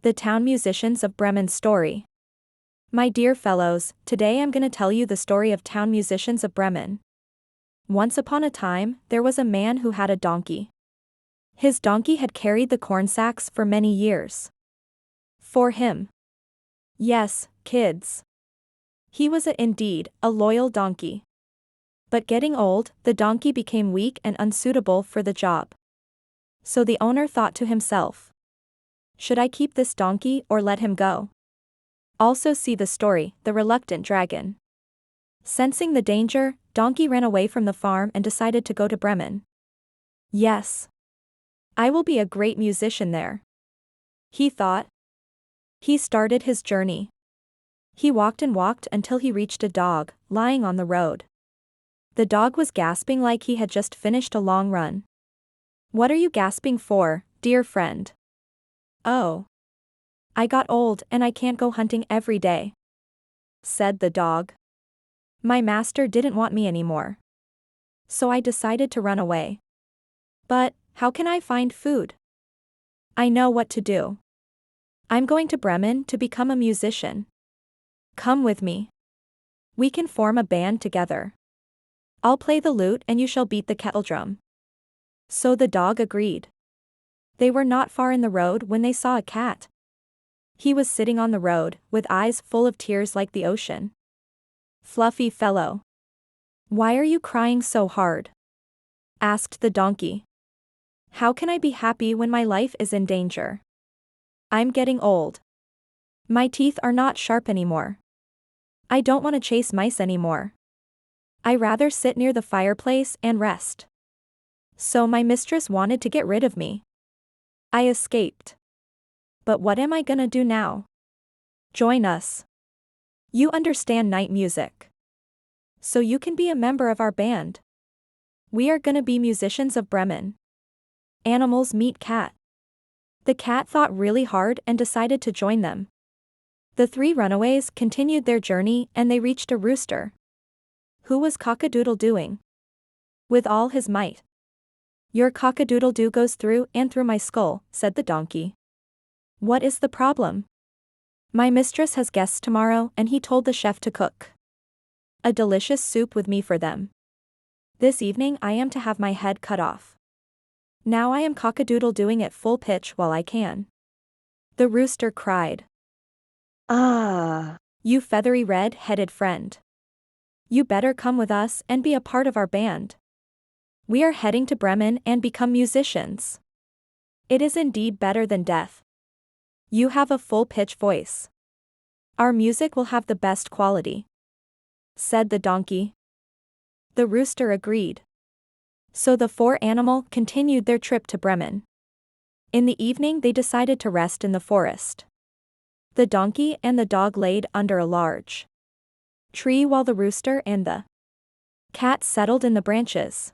The Town Musicians of Bremen story. My dear fellows, today I'm gonna tell you the story of Town Musicians of Bremen. Once upon a time, there was a man who had a donkey. His donkey had carried the corn sacks for many years. For him. Yes, kids. He was indeed a loyal donkey. But getting old, the donkey became weak and unsuitable for the job. So the owner thought to himself, should I keep this donkey or let him go? Also see the story, The Reluctant Dragon. Sensing the danger, Donkey ran away from the farm and decided to go to Bremen. Yes. I will be a great musician there, he thought. He started his journey. He walked and walked until he reached a dog, lying on the road. The dog was gasping like he had just finished a long run. What are you gasping for, dear friend? Oh. I got old and I can't go hunting every day, said the dog. My master didn't want me anymore. So I decided to run away. But, how can I find food? I know what to do. I'm going to Bremen to become a musician. Come with me. We can form a band together. I'll play the lute and you shall beat the kettle drum. So the dog agreed. They were not far in the road when they saw a cat. He was sitting on the road, with eyes full of tears like the ocean. Fluffy fellow. Why are you crying so hard? Asked the donkey. How can I be happy when my life is in danger? I'm getting old. My teeth are not sharp anymore. I don't want to chase mice anymore. I rather sit near the fireplace and rest. So my mistress wanted to get rid of me. I escaped. But what am I gonna do now? Join us. You understand night music. So you can be a member of our band. We are gonna be musicians of Bremen. Animals meet cat. The cat thought really hard and decided to join them. The three runaways continued their journey and they reached a rooster. Who was cock-a-doodle doing? With all his might. Your cock-a-doodle-doo goes through and through my skull, said the donkey. What is the problem? My mistress has guests tomorrow and he told the chef to cook a delicious soup with me for them. This evening I am to have my head cut off. Now I am cock-a-doodle-doing at full pitch while I can. The rooster cried. Ah! You feathery red-headed friend. You better come with us and be a part of our band. We are heading to Bremen and become musicians. It is indeed better than death. You have a full-pitch voice. Our music will have the best quality, said the donkey. The rooster agreed. So the four animals continued their trip to Bremen. In the evening they decided to rest in the forest. The donkey and the dog laid under a large tree while the rooster and the cat settled in the branches.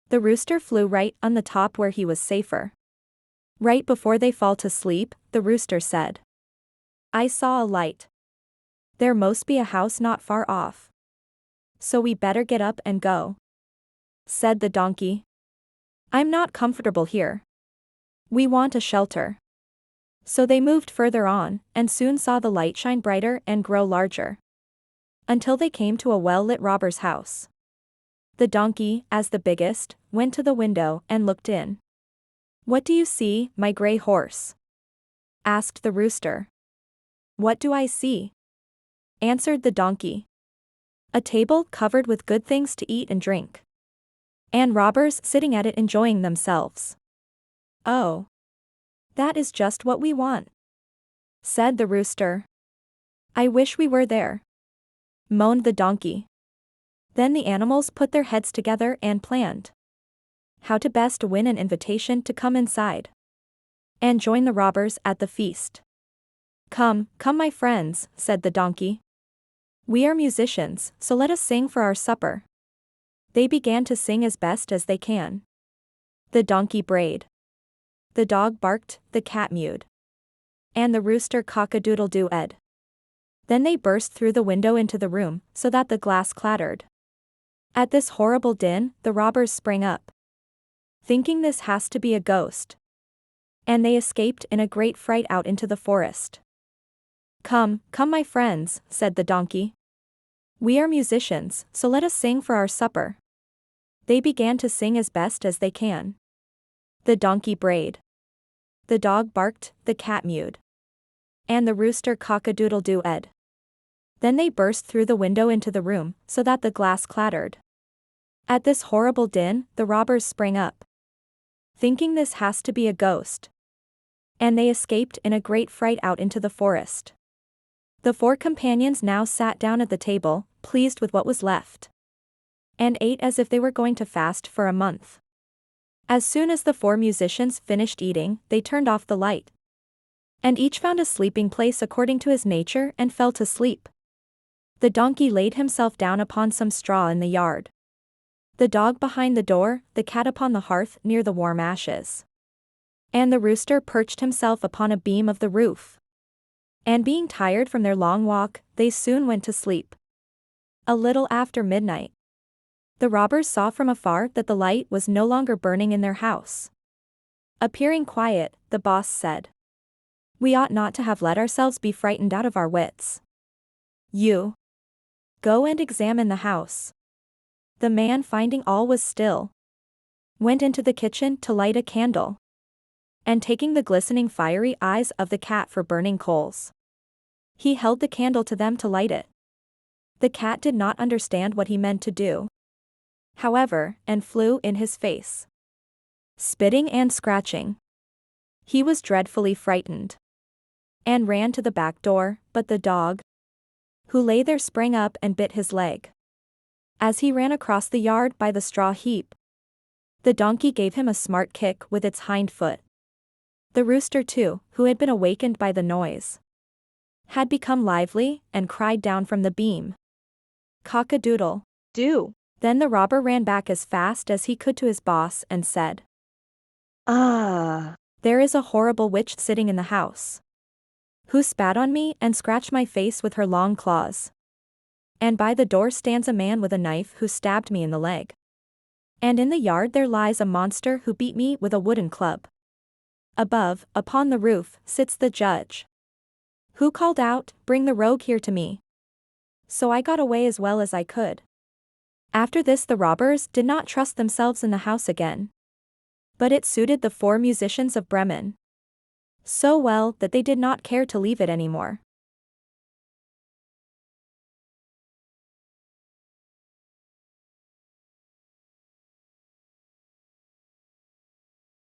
The rooster flew right on the top where he was safer. Right before they fall to sleep, the rooster said, I saw a light. There must be a house not far off. So we better get up and go, said the donkey. I'm not comfortable here. We want a shelter. So they moved further on, and soon saw the light shine brighter and grow larger. Until they came to a well-lit robber's house. The donkey, as the biggest, went to the window and looked in. What do you see, my gray horse? Asked the rooster. What do I see? Answered the donkey. A table covered with good things to eat and drink. And robbers sitting at it enjoying themselves. Oh. That is just what we want, said the rooster. I wish we were there, moaned the donkey. Then the animals put their heads together and planned how to best win an invitation to come inside and join the robbers at the feast. Come, come my friends, said the donkey. We are musicians, so let us sing for our supper. They began to sing as best as they can. The donkey brayed. The dog barked, the cat mewed. And the rooster cock-a-doodle-doo-ed. Then they burst through the window into the room, so that the glass clattered. At this horrible din, the robbers sprang up, thinking this has to be a ghost. and they escaped in a great fright out into the forest. "Come, come my friends," said the donkey. "We are musicians, so let us sing for our supper." They began to sing as best as they can. The donkey brayed. The dog barked, the cat mewed. And the rooster cock-a-doodle-doo-ed. Then they burst through the window into the room, so that the glass clattered. At this horrible din, the robbers sprang up, thinking this has to be a ghost. And they escaped in a great fright out into the forest. The four companions now sat down at the table, pleased with what was left, and ate as if they were going to fast for a month. As soon as the four musicians finished eating, they turned off the light, and each found a sleeping place according to his nature and fell to sleep. The donkey laid himself down upon some straw in the yard, the dog behind the door, the cat upon the hearth near the warm ashes, and the rooster perched himself upon a beam of the roof. And being tired from their long walk, they soon went to sleep. A little after midnight, the robbers saw from afar that the light was no longer burning in their house. Appearing quiet, the boss said, "We ought not to have let ourselves be frightened out of our wits. You go and examine the house." The man, finding all was still, went into the kitchen to light a candle, and taking the glistening fiery eyes of the cat for burning coals, he held the candle to them to light it. The cat did not understand what he meant to do, however, and flew in his face, spitting and scratching. He was dreadfully frightened, and ran to the back door, but the dog, who lay there, sprang up and bit his leg. As he ran across the yard by the straw heap, the donkey gave him a smart kick with its hind foot. The rooster too, who had been awakened by the noise, had become lively, and cried down from the beam, "Cock-a-doodle-doo." Then the robber ran back as fast as he could to his boss and said, "Ah, there is a horrible witch sitting in the house, who spat on me and scratched my face with her long claws. And by the door stands a man with a knife who stabbed me in the leg. And in the yard there lies a monster who beat me with a wooden club. Above, upon the roof, sits the judge, who called out, 'Bring the rogue here to me.' So I got away as well as I could." After this the robbers did not trust themselves in the house again, but it suited the four musicians of Bremen so well that they did not care to leave it anymore.